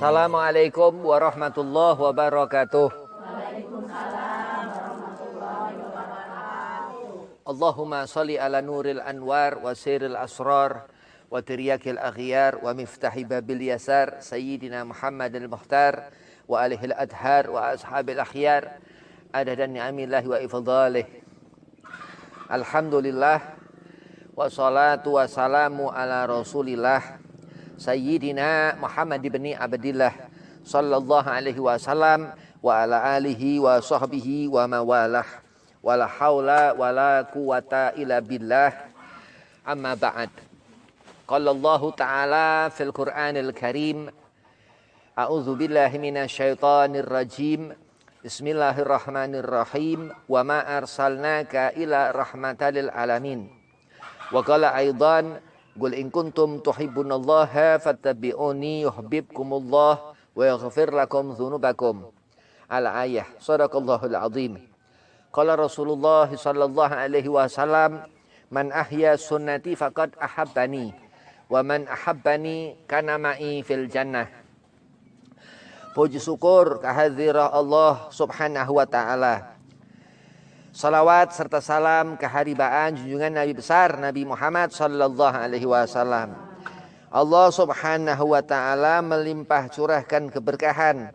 Assalamualaikum warahmatullahi wabarakatuh. Allahumma salli ala nuril anwar wa siril asrar wa tiryakil aghyar wa miftahi babil yasar Sayyidina Muhammad al-Mukhtar wa alihil adhar wa ashabil akhyar adadan ni'amillahi wa ifadhalih. Alhamdulillah wa salatu wa salamu ala rasulillah Sayyidina Muhammad ibn Abdillah sallallahu alaihi wasallam wa ala alihi wa sahbihi wa mawalah wala haula wala quwata illa billah amma ba'd. Qala Allah ta'ala fil Qur'anil Karim a'udzu billahi minasyaitonir rajim. Bismillahirrahmanirrahim. Wa ma arsalnaka ila rahmatal lil alamin. Wa qala aidan qul in kuntum tuhibbunallaha fattabi'uni yuhibbukumullah wa yaghfir lakum dzunubakum. Al-ayah. Shadaqallahul azim. Qala Rasulullah sallallahu alaihi wasallam, man ahya sunnati faqad ahabbani wa man ahabbani kana ma'i fil jannah. Puji syukur kehadirat Allah subhanahu wa ta'ala. Salawat serta salam keharibaan junjungan Nabi besar Nabi Muhammad sallallahu alaihi wasallam. Allah subhanahu wa ta'ala melimpah curahkan keberkahan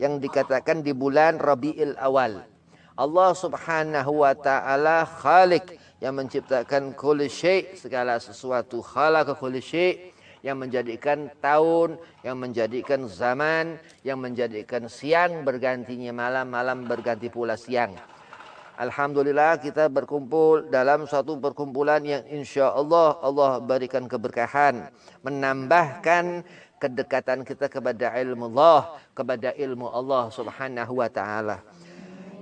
yang dikatakan di bulan Rabiul Awal. Allah subhanahu wa ta'ala khalik yang menciptakan kulli syai', segala sesuatu, khalaqa kulli syai', yang menjadikan tahun, yang menjadikan zaman, yang menjadikan siang bergantinya malam, malam berganti pula siang. Alhamdulillah kita berkumpul dalam suatu perkumpulan yang insya Allah Allah berikan keberkahan, menambahkan kedekatan kita kepada ilmu Allah, kepada ilmu Allah subhanahu wa ta'ala.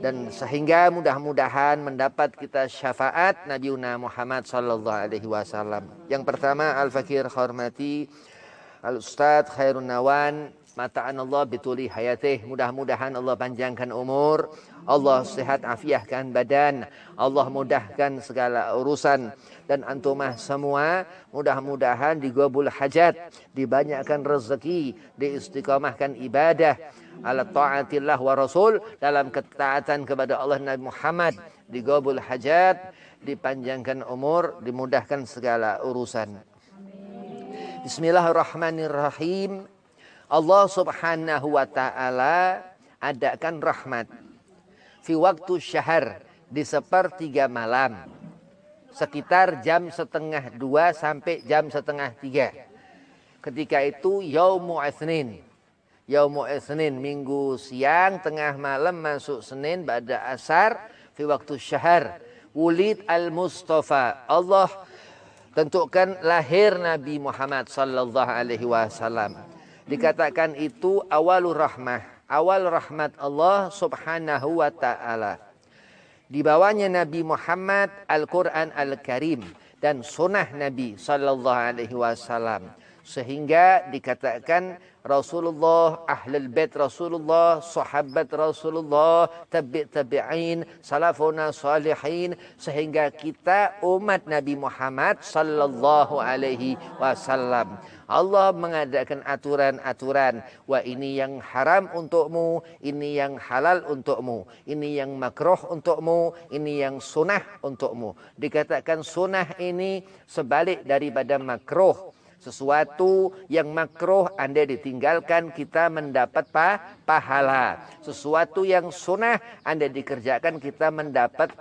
Dan sehingga mudah-mudahan mendapat kita syafaat Nabiuna Muhammad sallallahu alaihi wasallam. Yang pertama al-fakir hormati al-ustadz Khairun Nawan, mata'an Allah bituli hayatih. Mudah-mudahan Allah panjangkan umur, Allah sehat afiahkan badan, Allah mudahkan segala urusan. Dan antumah semua mudah-mudahan digabul hajat, dibanyakkan rezeki, diistiqamahkan ibadah ala ta'atillah wa rasul, dalam ketaatan kepada Allah Nabi Muhammad, digabul hajat, dipanjangkan umur, dimudahkan segala urusan. Bismillahirrahmanirrahim. Allah subhanahu wa ta'ala adakan rahmat fi waktu syahar, di sepertiga malam, sekitar jam 1:30 sampai jam 1:30. Ketika itu yaumu isnin, minggu siang, tengah malam masuk Senin, ba'da asar, fi waktu syahar. Wulid al-Mustafa, Allah tentukan lahir Nabi Muhammad sallallahu alaihi wasallam. Dikatakan itu awalur rahmah, awal rahmat Allah subhanahu wa ta'ala. Di bawahnya Nabi Muhammad, Al-Quran Al-Karim dan sunnah Nabi sallallahu alaihi wasallam. Sehingga dikatakan Rasulullah, Ahlul Bait Rasulullah, sahabat Rasulullah, tabi'in, salafuna salihin, sehingga kita umat Nabi Muhammad sallallahu alaihi wasallam. Allah mengadakan aturan-aturan, wah ini yang haram untukmu, ini yang halal untukmu, ini yang makruh untukmu, ini yang sunnah untukmu. Dikatakan sunnah ini sebalik daripada makruh. Sesuatu yang makruh anda ditinggalkan, kita mendapat pahala. Sesuatu yang sunnah anda dikerjakan, kita mendapat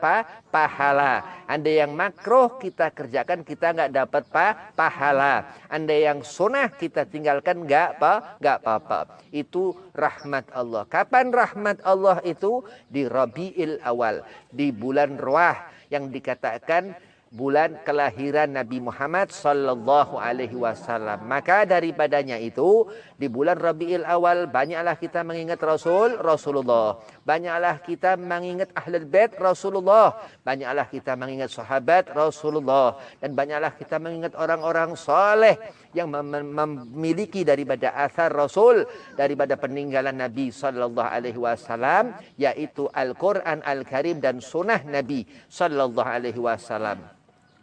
pahala. Anda yang makruh kita kerjakan, kita nggak dapat pahala. Anda yang sunnah kita tinggalkan, nggak apa-apa. Itu rahmat Allah. Kapan rahmat Allah itu? Di Rabiul Awal, di bulan Ruah, yang dikatakan bulan kelahiran Nabi Muhammad sallallahu alaihi wasallam. Maka daripadanya itu, di bulan Rabiul Awal banyaklah kita mengingat Rasulullah. Banyaklah kita mengingat Ahlul Bait Rasulullah. Banyaklah kita mengingat sahabat Rasulullah. Dan banyaklah kita mengingat orang-orang saleh yang memiliki daripada asar Rasul, daripada peninggalan Nabi sallallahu alaihi wasallam, yaitu Al-Quran Al-Karim dan sunnah Nabi sallallahu alaihi wasallam.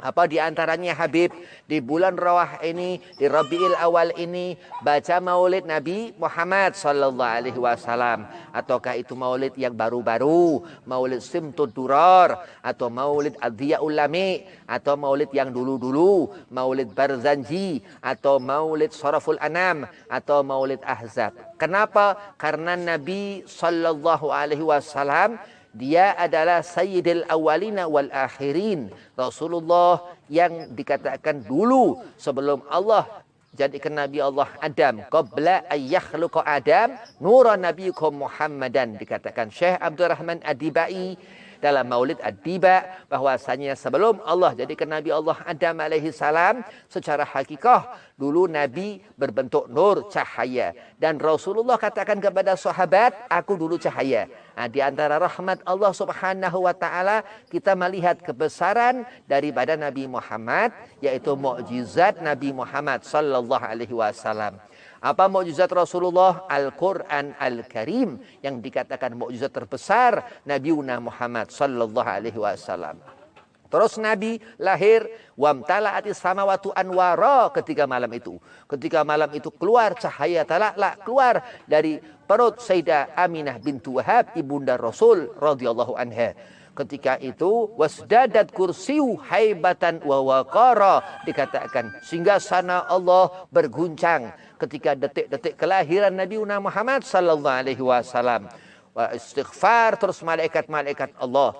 Apa di antaranya Habib di bulan Rawah ini, di Rabiul Awal ini baca Maulid Nabi Muhammad sallallahu alaihi wasallam, ataukah itu maulid yang baru-baru, Maulid Simtud Durar atau Maulid Adhiyaul Lami atau maulid yang dulu-dulu, Maulid Barzanji atau Maulid Saraful Anam atau Maulid Ahzab. Kenapa? Karena Nabi sallallahu alaihi wasallam dia adalah Sayyidil Awalina wal Akhirin. Rasulullah yang dikatakan dulu sebelum Allah jadikan Nabi Allah Adam. Qabla ayyakhluqa Adam nura nabiyikum Muhammadan. Dikatakan Syekh Abdurrahman Ad-Dibai dalam Maulid Ad-Diba bahwasanya sebelum Allah jadikan Nabi Allah Adam alaihi salam, secara hakikah dulu Nabi berbentuk nur, cahaya, dan Rasulullah katakan kepada sahabat, aku dulu cahaya. Nah, di antara rahmat Allah Subhanahu wa taala kita melihat kebesaran daripada Nabi Muhammad, yaitu mukjizat Nabi Muhammad sallallahu alaihi wasallam. Apa mukjizat Rasulullah? Al-Quran Al-Karim yang dikatakan mukjizat terbesar Nabiuna Muhammad sallallahu alaihi wasallam. Terus Nabi lahir wamtala'atis samawatu anwara ketika malam itu. Ketika malam itu keluar cahaya tala'la keluar dari perut Sayyidah Aminah bintu Wahab ibunda Rasul radhiyallahu anha. Ketika itu wasdadat kursiyu haibatan wa waqara, dikatakan singgasana Allah berguncang ketika detik-detik kelahiran Nabi Muhammad sallallahu alaihi wasallam. Wa istighfar terus malaikat-malaikat Allah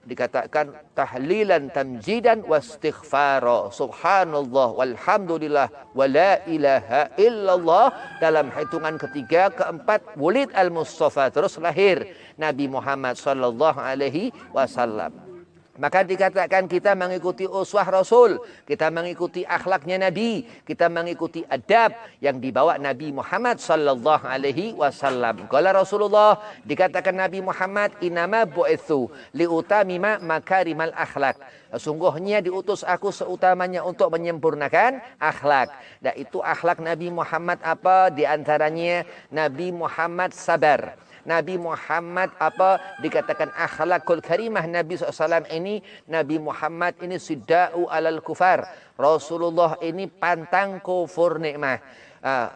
dikatakan tahlilan tamjidan wa istighfara subhanallah walhamdulillah wa la ilaha illallah. Dalam hitungan ketiga keempat Wulid al-Mustafa, terus lahir Nabi Muhammad sallallahu alaihi wasallam. Maka dikatakan kita mengikuti uswah Rasul, kita mengikuti akhlaknya Nabi, kita mengikuti adab yang dibawa Nabi Muhammad sallallahu alaihi wasallam. Qala Rasulullah, dikatakan Nabi Muhammad inama bu'itsu liutamima makarimal akhlak. Sungguhnya diutus aku seutamanya untuk menyempurnakan akhlak. Dan itu akhlak Nabi Muhammad apa? Di antaranya Nabi Muhammad sabar. Nabi Muhammad apa dikatakan akhlakul karimah Nabi SAW ini, Nabi Muhammad ini sidda'u alal kufar. Rasulullah ini pantang kufur nikmah.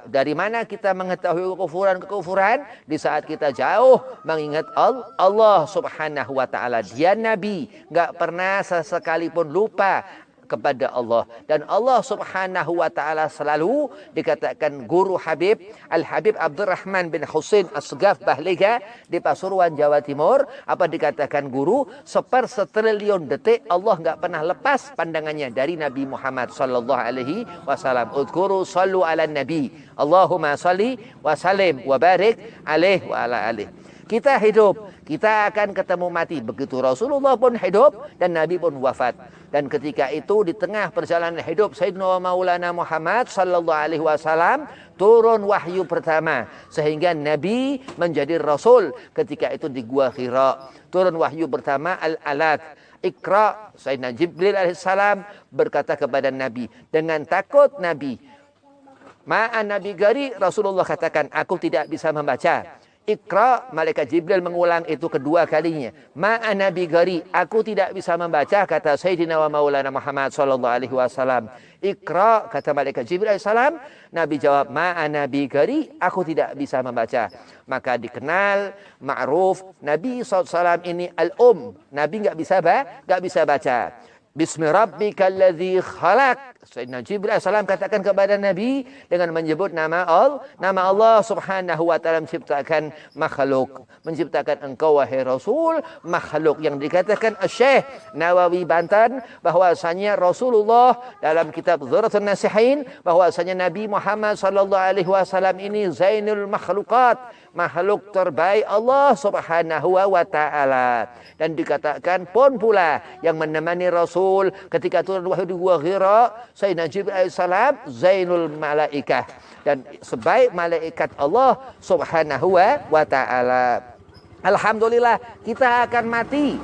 Dari mana kita mengetahui kekufuran? Di saat kita jauh mengingat Allah Subhanahu wa taala. Dia Nabi, enggak pernah sesekalipun lupa kepada Allah, dan Allah Subhanahu wa taala selalu dikatakan guru Habib Al-Habib Abdurrahman bin Husain Asgaf Bahliga di Pasuruan Jawa Timur, apa dikatakan guru, sepersetriliun detik Allah enggak pernah lepas pandangannya dari Nabi Muhammad sallallahu alaihi wasallam. Udhkuru sallu ala nabi Allahumma salli wa sallim wa barik alaihi wa ala alihi. Kita hidup, kita akan ketemu mati. Begitu Rasulullah pun hidup dan Nabi pun wafat. Dan ketika itu di tengah perjalanan hidup Sayyidina Maulana Muhammad sallallahu alaihi wasallam turun wahyu pertama sehingga Nabi menjadi Rasul. Ketika itu di Gua Hira turun wahyu pertama al-alat. Iqra, Sayyidina Jibril alaihissalam berkata kepada Nabi dengan takut Nabi. Ma'an Nabi Gari, Rasulullah katakan aku tidak bisa membaca. Iqra, malaikat Jibril mengulang itu kedua kalinya. Ma'ana bigari, aku tidak bisa membaca, kata Sayyidina wa Maulana Muhammad sallallahu alaihi wasallam. Iqra, kata malaikat Jibril alaihi salam. Nabi jawab, ma'ana bigari, aku tidak bisa membaca. Maka dikenal ma'ruf Nabi SAW ini Nabi enggak bisa baca. Bismi rabbikal ladzi khalaq. Sayyidina Jibril AS katakan kepada Nabi dengan menyebut nama Allah Subhanahu wa taala menciptakan makhluk. Menciptakan engkau wahai Rasul makhluk, yang dikatakan Syekh Nawawi Banten bahwasanya Rasulullah dalam kitab Dzurratun Nasihin bahwasanya Nabi Muhammad sallallahu alaihi wasallam ini zainul makhluqat, makhluk terbaik Allah Subhanahu wa taala. Dan dikatakan pun pula yang menemani Rasul ketika turun wahyu di Gua Hira Sayyidina Jibril alaihissalam zainul malaikah, dan sebaik malaikat Allah Subhanahu wa taala. Alhamdulillah kita akan mati.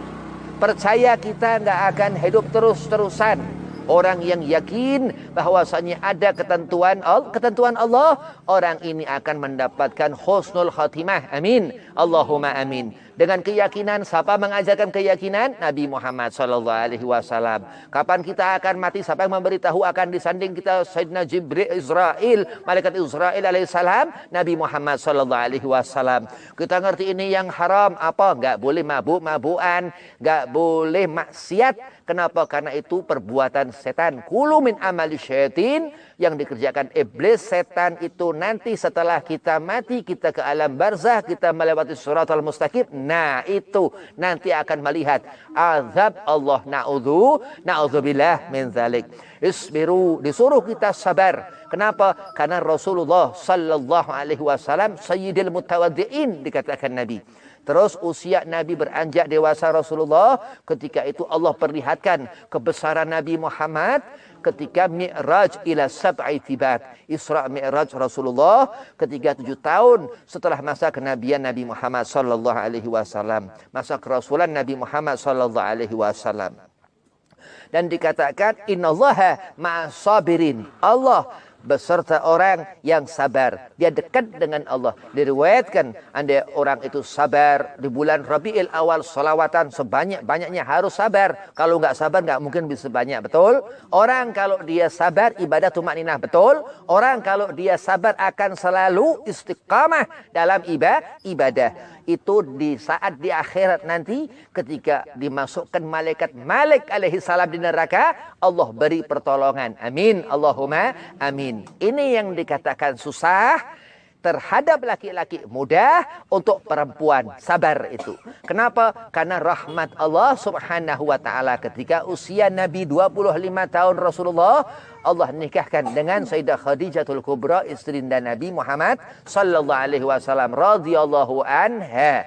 Percaya kita enggak akan hidup terus-terusan. Orang yang yakin bahwasanya ada ketentuan Allah, orang ini akan mendapatkan husnul khatimah. Amin. Allahumma amin. Dengan keyakinan, siapa mengajarkan keyakinan? Nabi Muhammad sallallahu alaihi wasallam. Kapan kita akan mati? Siapa yang memberitahu akan disanding kita? Sayyidina Jibril Israel, malaikat Israel alaihissalam, Nabi Muhammad sallallahu alaihi wasallam. Kita ngerti ini yang haram apa? Enggak boleh mabuk-mabukan, enggak boleh maksiat. Kenapa? Karena itu perbuatan setan. Kulu min amali syaitin, yang dikerjakan iblis, setan itu nanti setelah kita mati, kita ke alam barzah, kita melewati siratal mustaqim. Nah, itu nanti akan melihat azab Allah. Na'udzubillah min zalik. Isbiru, disuruh kita sabar. Kenapa? Karena Rasulullah sallallahu alaihi wasallam sayyidil mutawaddiin, dikatakan Nabi. Terus usia Nabi beranjak dewasa Rasulullah. Ketika itu Allah perlihatkan kebesaran Nabi Muhammad ketika Mi'raj ila sab'i thibat. Isra Mi'raj Rasulullah ketika 7 tahun setelah masa kenabian Nabi Muhammad sallallahu alaihi wasallam. Masa kerasulan Nabi Muhammad sallallahu alaihi wasallam. Dan dikatakan innallaha ma'as sabirin. Allah beserta orang yang sabar. Dia dekat dengan Allah. Diriwayatkan andai orang itu sabar di bulan Rabiul Awal, salawatan sebanyak-banyaknya, harus sabar. Kalau nggak sabar nggak mungkin bisa banyak, betul? Orang kalau dia sabar ibadah tumakninah, betul? Orang kalau dia sabar akan selalu istiqamah dalam ibadah. Itu di saat di akhirat nanti ketika dimasukkan malaikat Malik alaihi salam di neraka, Allah beri pertolongan. Amin. Allahumma amin. Ini yang dikatakan susah terhadap laki-laki, mudah untuk perempuan. Sabar itu. Kenapa? Karena rahmat Allah subhanahu wa ta'ala. Ketika usia Nabi 25 tahun Rasulullah, Allah nikahkan dengan Sayyidah Khadijatul Kubra, istri Nabi Muhammad sallallahu alaihi wasallam radhiyallahu anha.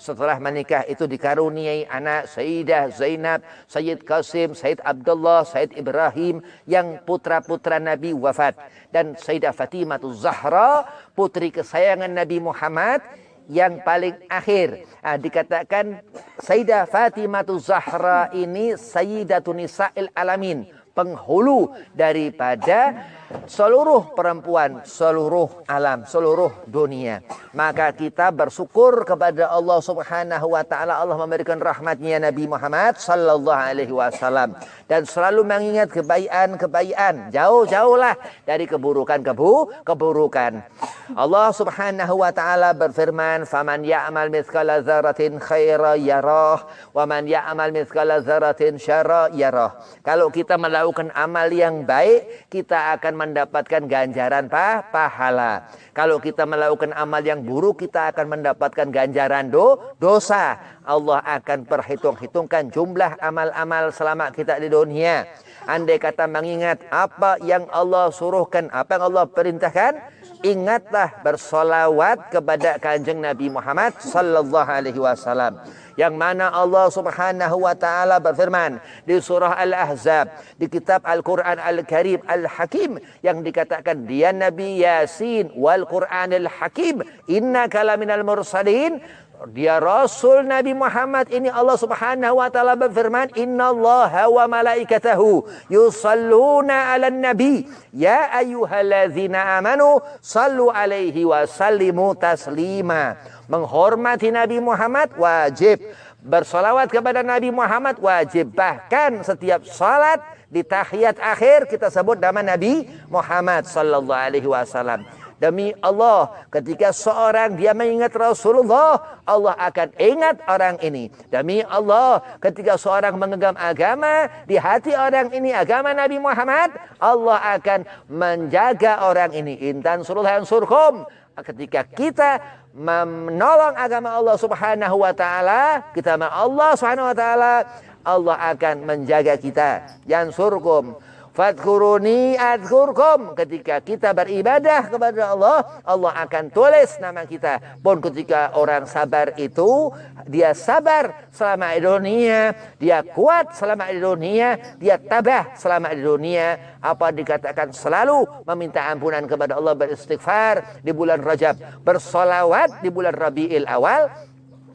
Setelah menikah itu dikaruniai anak Sayyidah Zainab, Sayyid Qasim, Sayyid Abdullah, Sayyid Ibrahim, yang putra-putra Nabi wafat. Dan Sayyidah Fatimah Zahra, putri kesayangan Nabi Muhammad, yang paling akhir. Dikatakan Sayyidah Fatimah Zahra ini Sayyidatun Nisa'il Alamin, penghulu daripada seluruh perempuan, seluruh alam, seluruh dunia. Maka kita bersyukur kepada Allah subhanahu wa ta'ala. Allah memberikan rahmatnya Nabi Muhammad sallallahu alaihi wasallam. Dan selalu mengingat kebaikan. Jauh-jauhlah dari keburukan. Allah subhanahu wa ta'ala berfirman, "Faman ya'mal mithqala dzarratin khairan yarah, wa man ya'mal mithqala dzarratin syarran yarah." Kalau kita melakukan amal yang baik, kita akan mendapatkan ganjaran pahala. Kalau kita melakukan amal yang buruk, kita akan mendapatkan ganjaran dosa. Allah akan perhitung-hitungkan jumlah amal-amal selama kita di dunia. Andai kata mengingat apa yang Allah suruhkan, apa yang Allah perintahkan, ingatlah bersolawat kepada kanjeng Nabi Muhammad sallallahu alaihi wasallam. Yang mana Allah subhanahu wa ta'ala berfirman di surah Al-Ahzab, di kitab Al-Quran Al-Karim Al-Hakim, yang dikatakan dia Nabi Yasin wal Quranil Hakim innaka laminal mursalin. Dia Rasul Nabi Muhammad ini Allah subhanahu wa ta'ala berfirman, innallaha wa malaikatahu yusalluna ala nabi ya ayyuhallazina amanu sallu alaihi wa sallimu taslima. Menghormati Nabi Muhammad wajib, bersolawat kepada Nabi Muhammad wajib. Bahkan setiap salat di tahiyat akhir kita sebut nama Nabi Muhammad sallallahu alaihi wasallam. Demi Allah, ketika seorang dia mengingat Rasulullah, Allah akan ingat orang ini. Demi Allah, ketika seorang mengenggam agama, di hati orang ini agama Nabi Muhammad, Allah akan menjaga orang ini. Intan surullah yansurkum. Ketika kita menolong agama Allah subhanahu wa ta'ala, kita sama Allah subhanahu wa ta'ala, Allah akan menjaga kita. Yansurkum. Fadhkuruni adzkurkum. Ketika kita beribadah kepada Allah, Allah akan tulis nama kita. Pun ketika orang sabar itu, dia sabar selama di dunia, dia kuat selama di dunia, dia tabah selama di dunia. Apa dikatakan selalu meminta ampunan kepada Allah, beristighfar di bulan Rajab, bersolawat di bulan Rabiul Awal.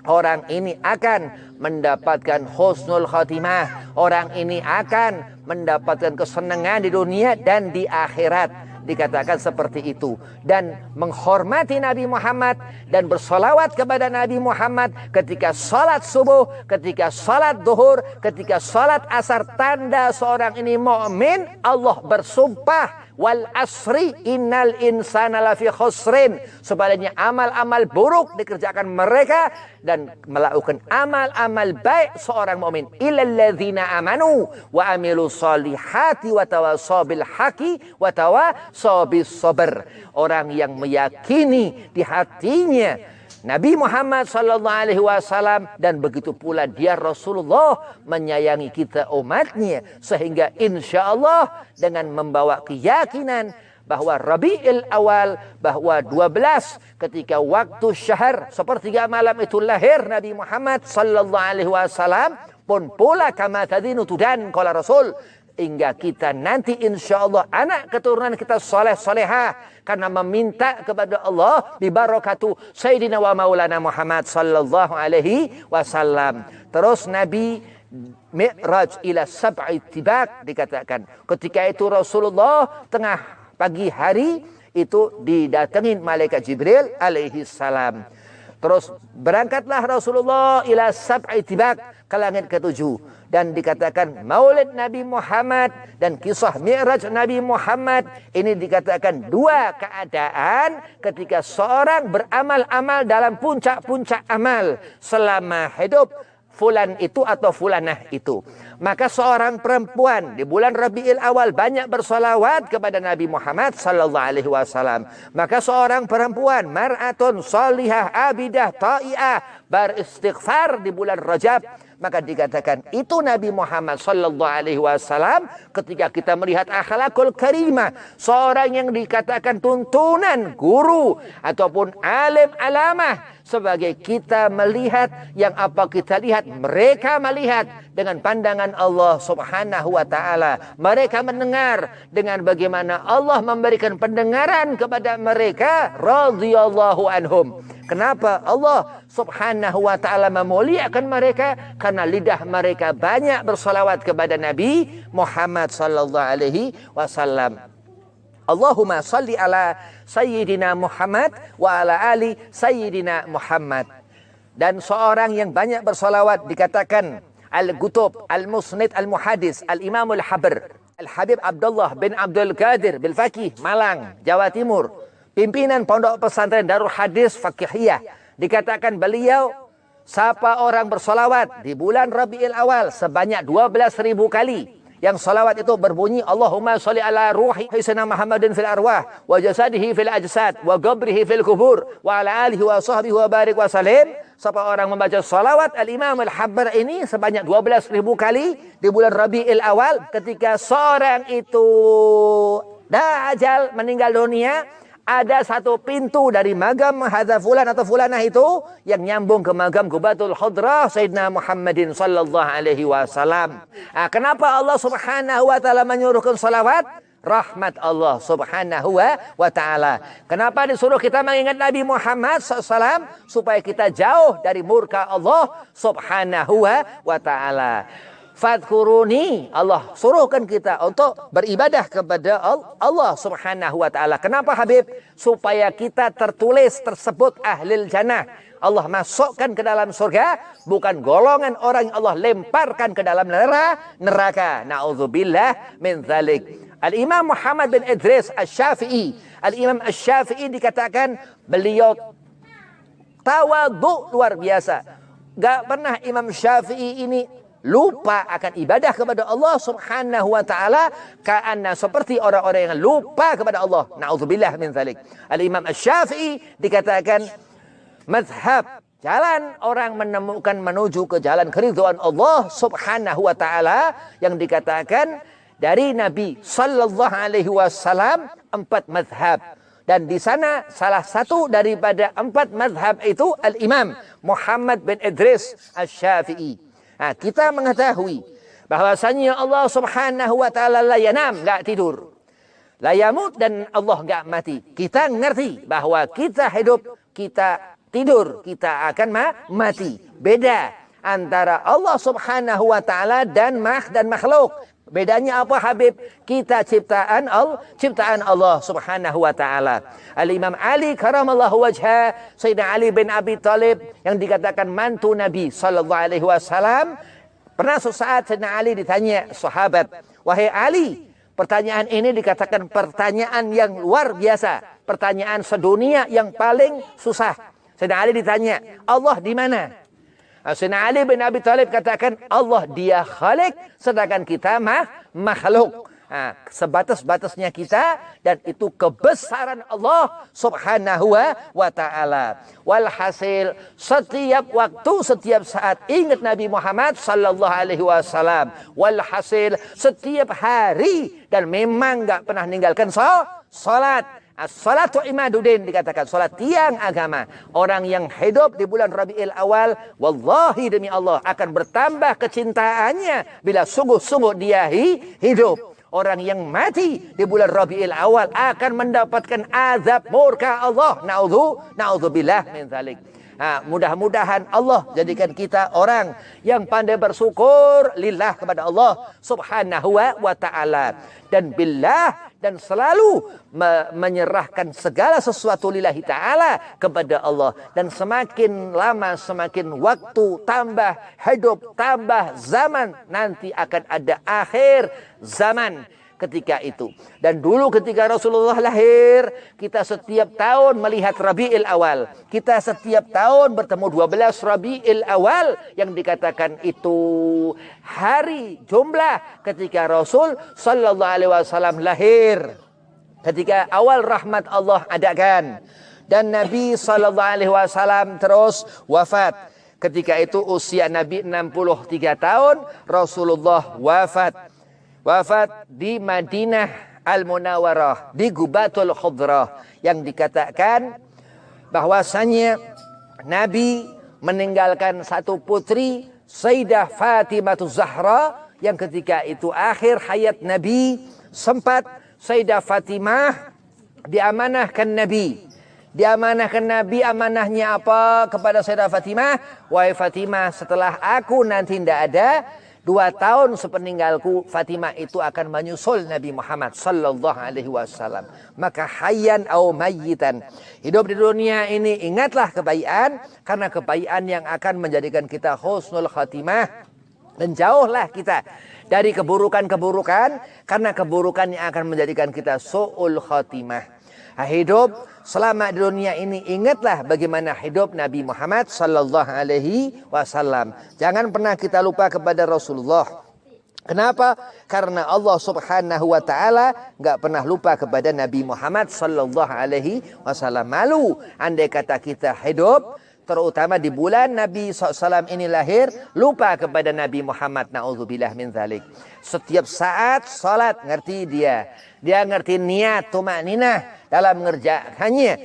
Orang ini akan mendapatkan husnul khatimah. Orang ini akan mendapatkan kesenangan di dunia dan di akhirat. dikatakan seperti itu. Dan menghormati Nabi Muhammad dan bersolawat kepada Nabi Muhammad ketika salat subuh, ketika salat duhur, ketika salat asar, tanda seorang ini mukmin. Allah bersumpah, wal asri innal insana lafi khusrin, sebaliknya amal-amal buruk dikerjakan mereka dan melakukan amal-amal baik seorang mukmin, illal ladzina amanu wa amilus solihati wa tawassaw bil haqi wa tawassaw bis sabr. Orang yang meyakini di hatinya Nabi Muhammad sallallahu alaihi wasallam dan begitu pula dia Rasulullah menyayangi kita umatnya, sehingga insya Allah dengan membawa keyakinan bahwa Rabiul Awal, bahwa 12 ketika waktu syahr sepertiga malam itu lahir Nabi Muhammad sallallahu alaihi wasallam, pun pula kama tadinu tudan qala Rasul, hingga kita nanti insya Allah anak keturunan kita soleh solehah karena meminta kepada Allah bi barakatu Sayyidina wa Maulana Muhammad sallallahu alaihi wasallam. Terus Nabi Mi'raj ila sab'i tibak dikatakan. Ketika itu Rasulullah tengah pagi hari itu didatengin malaikat Jibril alaihi salam. Terus berangkatlah Rasulullah ila sab'i tibak ke langit ketujuh. Dan dikatakan maulid Nabi Muhammad dan kisah Mi'raj Nabi Muhammad ini dikatakan dua keadaan ketika seorang beramal-amal dalam puncak-puncak amal selama hidup fulan itu atau fulanah itu. Maka seorang perempuan di bulan Rabiul Awal banyak bersolawat kepada Nabi Muhammad sallallahu alaihi wasallam. Maka seorang perempuan mar'atun salihah abidah ta'iah beristighfar di bulan Rajab, maka dikatakan itu Nabi Muhammad sallallahu alaihi wasallam. Ketika kita melihat akhlakul karimah, seorang yang dikatakan tuntunan guru ataupun alim alamah, sebagai kita melihat yang apa kita lihat, mereka melihat dengan pandangan Allah Subhanahu wa taala. Mereka mendengar dengan bagaimana Allah memberikan pendengaran kepada mereka, radhiyallahu anhum. Kenapa Allah Subhanahu wa taala memuliakan mereka? Karena lidah mereka banyak bersalawat kepada Nabi Muhammad sallallahu alaihi wasallam. Allahumma salli ala Sayyidina Muhammad wa ala ali Sayyidina Muhammad. Dan seorang yang banyak bersalawat dikatakan Al-Gutub, Al-Musnid, Al-Muhadis, Al-Imam Al-Habr, Al-Habib Abdullah bin Abdul Qadir bil Faqih, Malang, Jawa Timur, pimpinan pondok pesantren Darul Hadis Fakihiyah. Dikatakan beliau, siapa orang bersolawat di bulan Rabiul Awal sebanyak 12.000 kali, yang salawat itu berbunyi Allahumma sholli ala ruhi Sayyidina Muhammadin fil arwah wa jasadihi fil ajsad wa qabrihi fil kubur wa ala alihi wa sahbihi wa barik wa salim. Siapa orang membaca salawat Al-Imam Al-Habr ini sebanyak 12.000 kali di bulan Rabiul Awal, ketika seorang itu Dajjal meninggal dunia, ada satu pintu dari magam hadza fulan atau fulanah itu yang nyambung ke magam Qubatul Hadrah Sayyidina Muhammadin sallallahu alaihi wasallam. Kenapa Allah Subhanahu wa taala menyuruhkan salawat? Rahmat Allah Subhanahu wa taala. Kenapa disuruh kita mengingat Nabi Muhammad SAW? Supaya kita jauh dari murka Allah Subhanahu wa taala. Fadhkuruni, Allah suruhkan kita untuk beribadah kepada Allah Subhanahu wa taala. Kenapa Habib? Supaya kita tertulis tersebut ahlil jannah. Allah masukkan ke dalam surga, bukan golongan orang yang Allah lemparkan ke dalam neraka. Na'udzubillah min dzalik. Al-Imam Muhammad bin Idris Asy-Syafi'i, Al-Imam Asy-Syafi'i dikatakan beliau tawadhu luar biasa. Gak pernah Imam Syafi'i ini lupa akan ibadah kepada Allah Subhanahu wa taala, karena seperti orang-orang yang lupa kepada Allah. Na'udzubillah min dzalik. Al-Imam Asy-Syafi'i dikatakan mazhab, jalan orang menemukan menuju ke jalan keridhaan Allah Subhanahu wa taala, yang dikatakan dari Nabi sallallahu alaihi wasallam 4 mazhab. Dan di sana salah satu daripada 4 mazhab itu Al-Imam Muhammad bin Idris Asy-Syafi'i. Kita mengetahui bahwasanya Allah Subhanahu wa taala la yanam, enggak tidur. La yamut, dan Allah enggak mati. Kita ngerti bahwa kita hidup, kita tidur, kita akan mati. Beda antara Allah Subhanahu wa taala dan makhluk. Bedanya apa Habib? Kita ciptaan Allah Subhanahu wa taala. Al-Imam Ali karamallahu wajha, Sayyidina Ali bin Abi Thalib yang dikatakan mantu Nabi sallallahu alaihi wasallam, pernah suatu saat Sayyidina Ali ditanya sahabat, "Wahai Ali, pertanyaan ini dikatakan pertanyaan yang luar biasa, pertanyaan sedunia yang paling susah." Sayyidina Ali ditanya, "Allah di mana?" Sayyidina Ali bin Abi Thalib katakan, Allah dia khalik, sedangkan kita makhluk. Sebatas-batasnya kita, dan itu kebesaran Allah Subhanahu wa ta'ala. Walhasil, setiap waktu, setiap saat ingat Nabi Muhammad sallallahu alaihi wasallam. Walhasil, setiap hari, dan memang gak pernah meninggalkan salat. As-salatu imaduddin, dikatakan salat tiang agama. Orang yang hidup di bulan Rabiul Awal, wallahi demi Allah, akan bertambah kecintaannya bila sungguh-sungguh dia hidup. Orang yang mati di bulan Rabiul Awal akan mendapatkan azab murka Allah. Na'udzubillah min dzalik. Mudah-mudahan Allah jadikan kita orang yang pandai bersyukur lillah kepada Allah Subhanahu wa ta'ala, dan billah, dan selalu menyerahkan segala sesuatu lillahi ta'ala kepada Allah. Dan semakin lama, semakin waktu tambah hidup, tambah zaman, nanti akan ada akhir zaman ketika itu. Dan dulu ketika Rasulullah lahir, kita setiap tahun melihat Rabiul Awal. Kita setiap tahun bertemu 12 Rabiul Awal yang dikatakan itu hari jumlah ketika Rasul sallallahu alaihi wasallam lahir. Ketika awal rahmat Allah adakan, dan Nabi sallallahu alaihi wasallam terus wafat. Ketika itu usia Nabi 63 tahun, Rasulullah wafat di Madinah Al-Munawwarah, di Gubatul Khudrah, yang dikatakan bahwasanya Nabi meninggalkan satu putri, Sayyidah Fatimah Zahra, yang ketika itu akhir hayat Nabi, sempat Sayyidah Fatimah diamanahkan Nabi. Amanahnya apa kepada Sayyidah Fatimah? Wahai Fatimah, setelah aku nanti tidak ada, 2 tahun sepeninggalku, Fatimah itu akan menyusul Nabi Muhammad sallallahu alaihi wasallam. Maka hayyan au mayyitan, hidup di dunia ini ingatlah kebaikan, karena kebaikan yang akan menjadikan kita husnul khatimah, dan jauhlah kita dari keburukan-keburukan, karena keburukan yang akan menjadikan kita su'ul khatimah. Hidup selama di dunia ini ingatlah bagaimana hidup Nabi Muhammad sallallahu alaihi wasallam. Jangan pernah kita lupa kepada Rasulullah. Kenapa? Karena Allah Subhanahu wa taala enggak pernah lupa kepada Nabi Muhammad sallallahu alaihi wasallam. Malu andai kata kita hidup, terutama di bulan Nabi SAW ini lahir, lupa kepada Nabi Muhammad. Na'udzubillah min dzalik. Setiap saat salat ngerti dia ngerti niat tumakninah dalam mengerjakannya.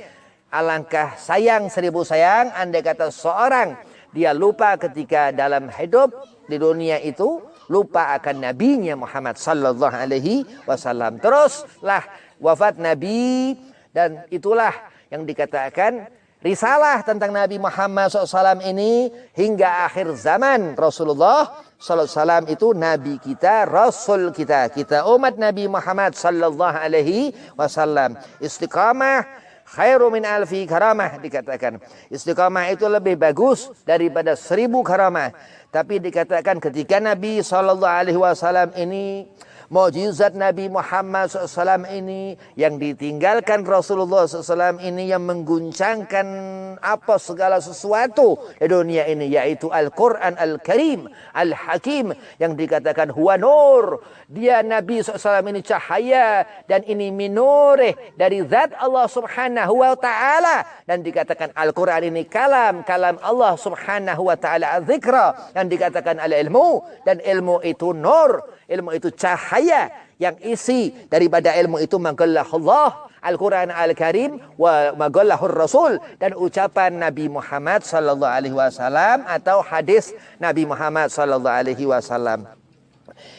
Alangkah sayang, 1000 sayang andai kata seorang dia lupa ketika dalam hidup di dunia itu, lupa akan nabinya Muhammad sallallahu alaihi wasallam. Teruslah wafat Nabi, dan itulah yang dikatakan risalah tentang Nabi Muhammad SAW ini hingga akhir zaman. Rasulullah SAW itu Nabi kita, Rasul kita. Kita umat Nabi Muhammad sallallahu alaihi wasallam. Istiqamah khairu min alfi karamah, dikatakan. Istiqamah itu lebih bagus daripada 1000 karamah. Tapi dikatakan ketika Nabi sallallahu alaihi wasallam ini, mukjizat Nabi Muhammad SAW ini yang ditinggalkan Rasulullah SAW ini, yang mengguncangkan apa segala sesuatu di dunia ini, yaitu Al-Quran Al-Karim Al-Hakim, yang dikatakan huwa nur. Dia Nabi SAW ini cahaya, dan ini minureh dari zat Allah Subhanahu wa ta'ala, dan dikatakan Al-Quran ini kalam Allah Subhanahu wa ta'ala, az-zikra, yang dikatakan al-ilmu, dan ilmu itu nur, ilmu itu cahaya, yang isi daripada ilmu itu magallahullah Al-Quran Al-Karim wa magallahur Rasul, dan ucapan Nabi Muhammad sallallahu alaihi wasallam atau hadis Nabi Muhammad sallallahu alaihi wasallam.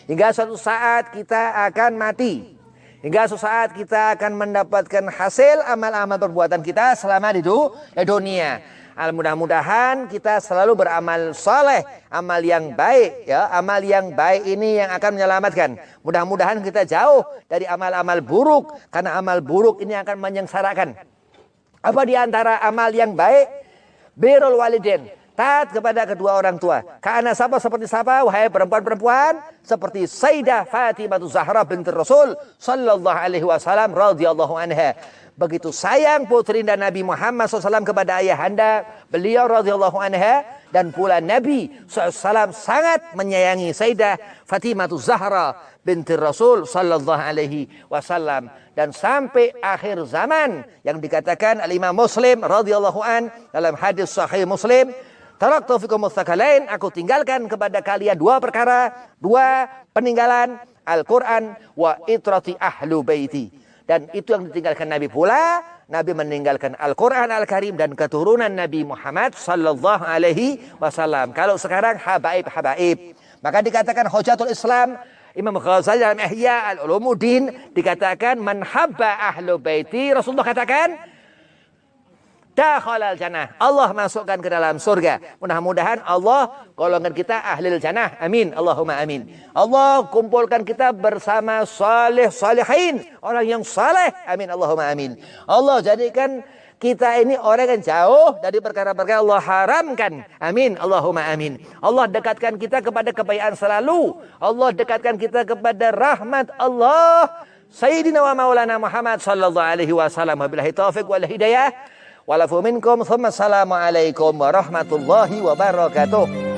Hingga suatu saat kita akan mati. Hingga suatu saat kita akan mendapatkan hasil amal-amal perbuatan kita selama di dunia. Mudah-mudahan kita selalu beramal soleh, amal yang baik, ya. Amal yang baik ini yang akan menyelamatkan. Mudah-mudahan kita jauh dari amal-amal buruk, karena amal buruk ini akan menyengsarakan. Apa di antara amal yang baik? Birrul walidain, taat kepada kedua orang tua. Karena seperti siapa? Wahai perempuan-perempuan, seperti Sayyidah Fatimah Zahra binti Rasul sallallahu alaihi wasallam radhiyallahu anha. Begitu sayang putri dan Nabi Muhammad SAW kepada ayahanda beliau radhiyallahu anha, dan pula Nabi SAW sangat menyayangi Sayyidah Fatimah Zahra binti Rasul sallallahu alaihi wasallam. Dan sampai akhir zaman yang dikatakan Al-Imam Muslim radhiyallahu an dalam hadis sahih Muslim, taraktu fikum tsaqalain, aku tinggalkan kepada kalian dua perkara, dua peninggalan, Al-Quran wa itrati ahlu baiti. Dan itu yang ditinggalkan Nabi pula. Nabi meninggalkan Al-Quran Al-Karim dan keturunan Nabi Muhammad sallallahu alaihi wasallam. Kalau sekarang habaib. Maka dikatakan Hujatul Islam Imam Ghazali dalam Ihya Al-Ulumuddin dikatakan man habba ahlu baiti, Rasulullah katakan dakhalal jannah, Allah masukkan ke dalam surga. Mudah-mudahan Allah golongan kita ahlil jannah. Amin. Allahumma amin. Allah kumpulkan kita bersama salihin, orang yang saleh. Amin. Allahumma amin. Allah jadikan kita ini orang yang jauh dari perkara-perkara Allah haramkan. Amin. Allahumma amin. Allah dekatkan kita kepada kebaikan selalu. Allah dekatkan kita kepada rahmat Allah. Sayyidina wa maulana Muhammad sallallahu alaihi wasallam. Wabillahi taufiq wal hidayah. Walafu minkum, thumma assalamu alaikum warahmatullahi wabarakatuh.